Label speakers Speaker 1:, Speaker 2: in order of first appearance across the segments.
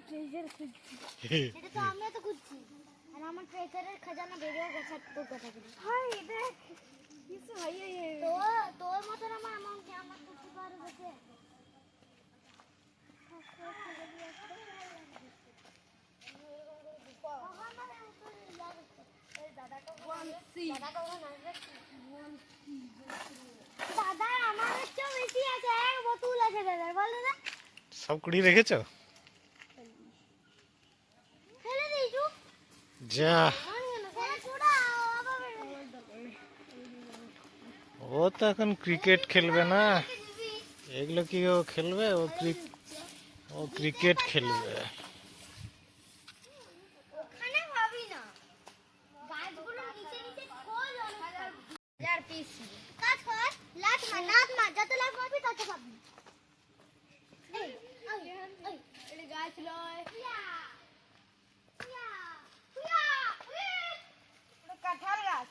Speaker 1: Treasure খুঁজছি। এটা তো আমিও তো খুঁজছি। আর আমার ট্রেজারের খাজানা বেরিয়ে গেছে তোর কথা বলে। হাই দেখ কিছু হাই হাই। তো তোর মতন আমার অ্যামাউন্ট আমার করতে পারবে গেছে। দাদা আমার চেয়ে বেশি আছে, এক বোতল আছে দাদা, বলো না
Speaker 2: সব কুড়ি রেখেছো?
Speaker 1: ফেলে দিই তো
Speaker 2: যা, ও তো এখন ক্রিকেট খেলবে না, এগুলো কি ও খেলবে? ও ক্রিকেট খেলবে।
Speaker 1: ওখানে ভাবি না, গাছগুলো নিচে নিচে খোল আর পিস কাজ কর, লাত মার যত লাত মারবি তত পাবি। এই এই গাছ লয় কাঁঠাল গাছ,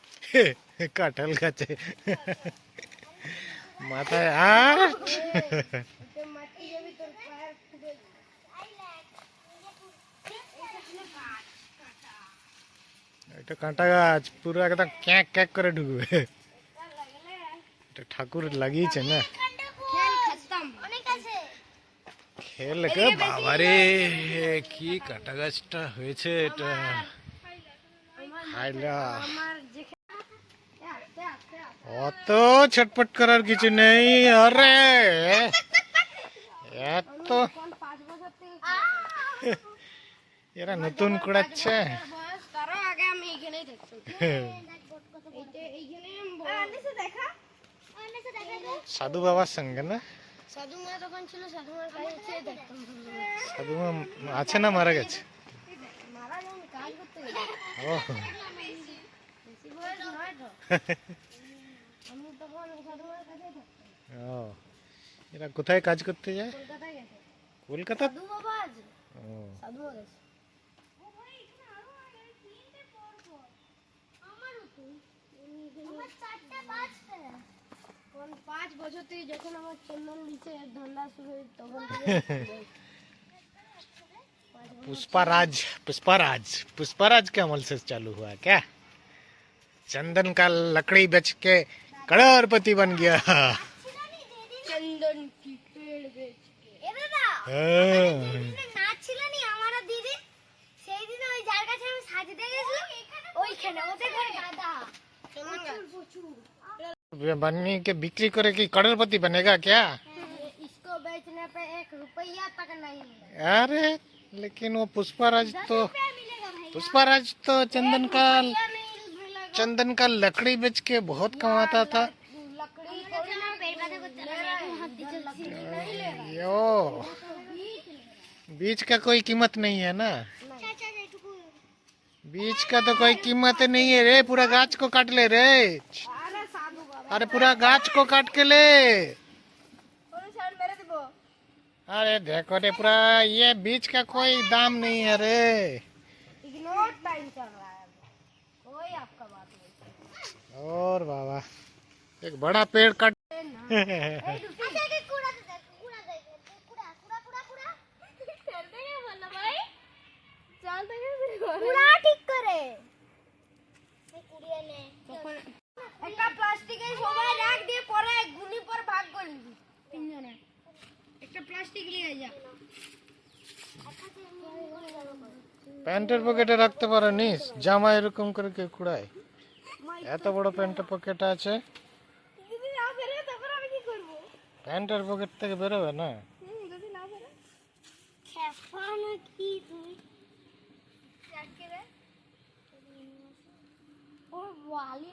Speaker 2: কাঁঠাল গাছে মাথায় আর এটা কাঁটা গাছ, পুরো একদম ক্যাক ক্যাক করে ঢুকবে। এটা ঠাকুর লাগিয়েছে না, খেল কে বাবারে, কি কাঁটা গাছটা হয়েছে এটা। হাইলা, অত ছটপট করার কিছু নেই। আরে এত এরা নতুন কুড়াচ্ছে। সাধু বাবার সঙ্গে না?
Speaker 1: সাধু মা তখন ছিল, সাধু মার কাছে দেখতাম।
Speaker 2: সাধু মা আছে না মারা গেছে?
Speaker 1: মারা যায়নি, কাজ করতে গেছে।
Speaker 2: ও
Speaker 1: বেশি বয়স নয় তো। আমি তখন সাধু মার কাছেই থাকতাম।
Speaker 2: ও, এরা কোথায় কাজ করতে যায়?
Speaker 1: কলকাতায় গেছে।
Speaker 2: কলকাতা?
Speaker 1: সাধু বাবা আছে।
Speaker 2: ও,
Speaker 1: সাধু বাবা গেছে। ও ভাই এখানে আরো আগে তিনটে পর্ব। আমারও তো। আমার চারটে বাজছে। কোন 5 বছর থেকে যখন আমার চন্দন নিচে ধান্দা শুরু হয় তখন থেকে
Speaker 2: पुष्पाराज पुष्पाराज पुष्पाराज के अमल से चालू हुआ क्या? चंदन का लकड़ी बेच के करोड़पति बन गया।
Speaker 1: चंदन की पेड़ बेच के। ए दादा
Speaker 2: हाँ।
Speaker 1: নাচ ছিল নি আমার আর দিদি, সেই দিন ওই যার কাছে আমি সাজতে গেছিলাম ওইখানে ওদের ঘরে দাদা প্রচুর প্রচুর
Speaker 2: बनने के बिक्री करे कि करोड़पति बनेगा क्या?
Speaker 1: इसको बेचने पे 1 रुपया तक नहीं है।
Speaker 2: अरे लेकिन वो पुष्पाराज
Speaker 1: 10
Speaker 2: तो
Speaker 1: रुपया मिलेगा भैया।
Speaker 2: पुष्पाराज तो
Speaker 1: रुपया नहीं मिलेगा।
Speaker 2: चंदन का लकड़ी बेच के बहुत कमाता था।
Speaker 1: लकड़ी को ना पेड़ बाधा को हाथ दीजिए नहीं लेगा।
Speaker 2: यो, बीज का कोई कीमत नहीं है ना?
Speaker 1: चाचा देखो
Speaker 2: बीज का तो कोई कीमत नहीं है रे, पूरा गाछ को काट ले रे।
Speaker 1: अरे साधु बाबा
Speaker 2: अरे पूरा गाछ को काट के ले।
Speaker 1: और साइड मेरे दबो।
Speaker 2: अरे देखो रे, पूरा ये बीज का कोई दाम नहीं है रे।
Speaker 1: इग्नोर टाइम चल रहा है, कोई आपका बात नहीं।
Speaker 2: और बाबा एक बड़ा पेड़ काट
Speaker 1: अच्छा के कूड़ा दे दे, कूड़ा दे दे, कूड़ा कूड़ा कूड़ा कूड़ा चलते क्या बोला भाई, चलते क्या कूड़ा ठीक करे এই কুড়িয়ে নে তখন একটা প্লাস্টিকের সবাই রাখ দিয়ে পরে গুনি পর ভাগ করে নিবি তিনজনে, একটা প্লাস্টিক নিয়ে যা।
Speaker 2: প্যান্টের পকেটে রাখতে পারো নিস, জামা এরকম করে কে কুড়ায়? এত বড় প্যান্টের পকেট আছে,
Speaker 1: যদি না বেরোয় তখন আমি কি করব?
Speaker 2: প্যান্টের পকেট থেকে বেরোবে না।
Speaker 1: যদি না বেরোয় খেপা নাকি তুই চাকে রে ও ওয়ালি